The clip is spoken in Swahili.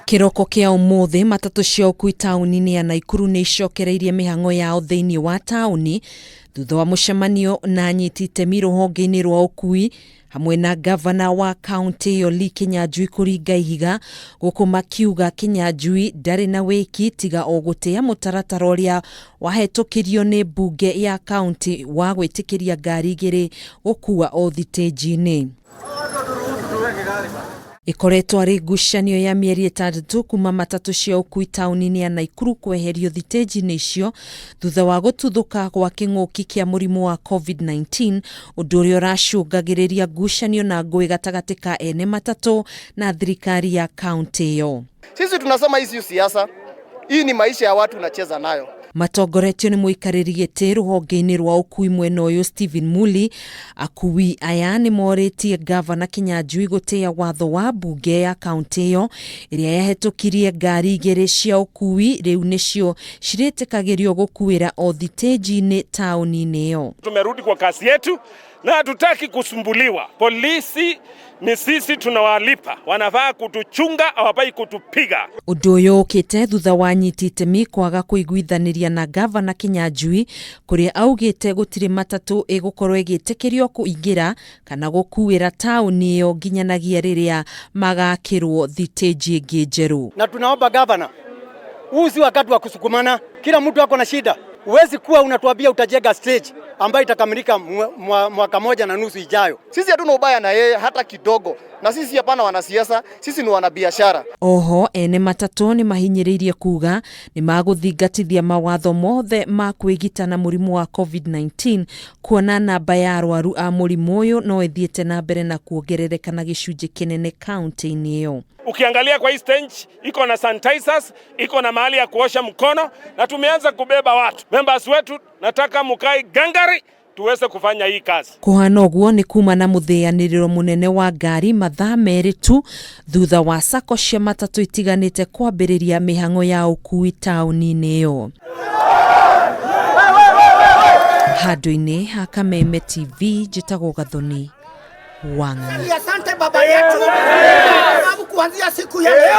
Kiroko kia umuthi matatu cia ukuui tauni-ini ya Nakuru ni icokereirie mihango yao thiini wa tauni thutha wa mucemanio na anyiti itemi ruhonge-ini rwa ukuui hamwe na gavana wa kaunti iyo Kinyanjui kuringa ihiga guku makiuga Kinyanjui ndari na wiki tiga o gutia mutaratara uria wahetokirio ni bunge ya kaunti wa gwitikiria ngari igiri gukua o thitinji-ini. Ikoretwo ari ngucanio ya mieri 3 kuma matatu cia ukuui tauni-ini ya Nakuru kweherio thitinji-ini icio thutha wa gututhuka gwa king'uki kia murimu wa COVID-19 undu uria uracungagiriria ngucanio na ngui gatagati ka ene matatu na thirikari ya kaunti iyo. Sisi tunasema hii si siasa, hii ni maisha ya watu unacheza nayo. Matongoretio ni muikariri giti ruhonge-ini rwa ukuui mwena uyu Stephen Muli akuui aya ni moritie gavana Kinyanjui gutia watho wa bunge ya kaunti iyo iria yahetokirie ngari igiri cia ukuui riu nicio ciritikagirio gukuira o thitinji-ini tauni-ini iyo. Tumerudi kwa kasi yetu na hatutaki kusumbuliwa. Polisi ni sisi tunawalipa, wanafaa kutuchunga, hawafai kutupiga. Undu uyu ukite thutha wa anyiti itemi kwaga kuiguithaniria na gavana Kinyanjui kuria augite gutiri matatu igukorwo igitikirio kuingira kana gukuira tauni iyo nginyanagia riria magakirwo thitinji ingi njeru. Na tunaomba gavana, huu si wakati wa kusukumana, kila mtu ako na shida. Huwezi kuwa unatuambia utajenga stage ambayo itakamilika mwaka moja na nusu ijayo. Sisi hatuna ubaya na yeye hata kidogo. Na sisi hapana wanasiasa, sisi ni wanabiashara. Oho ene matatu ni mahinyiriirie kuga ni maguthingatithia mawatho mothe ma kwigita na murimu wa COVID-19 kuona namba ya arwaru a murimu uyu no ithiete na mbere na kuongerereka na gicunji kinene kaunti-ini iyo. Ukiangalia kwa hii stage iko na sanitizers, iko na mahali ya kuosha mkono na tumeanza kubeba watu. Members wetu nataka mukai gangari tuweze kufanya hii kazi. Kuhana uguo ni kuma na muthianiriro munene wa ngari mathaa meri tu thutha wa sako cia matatu itiganite kwambiriria mihango ya ukuui tauni-ini iyo. Handu-ini ha Kameme TV njitagwo Gathoni Wang'ani. Asante baba yetu kuanzia siku ya leo.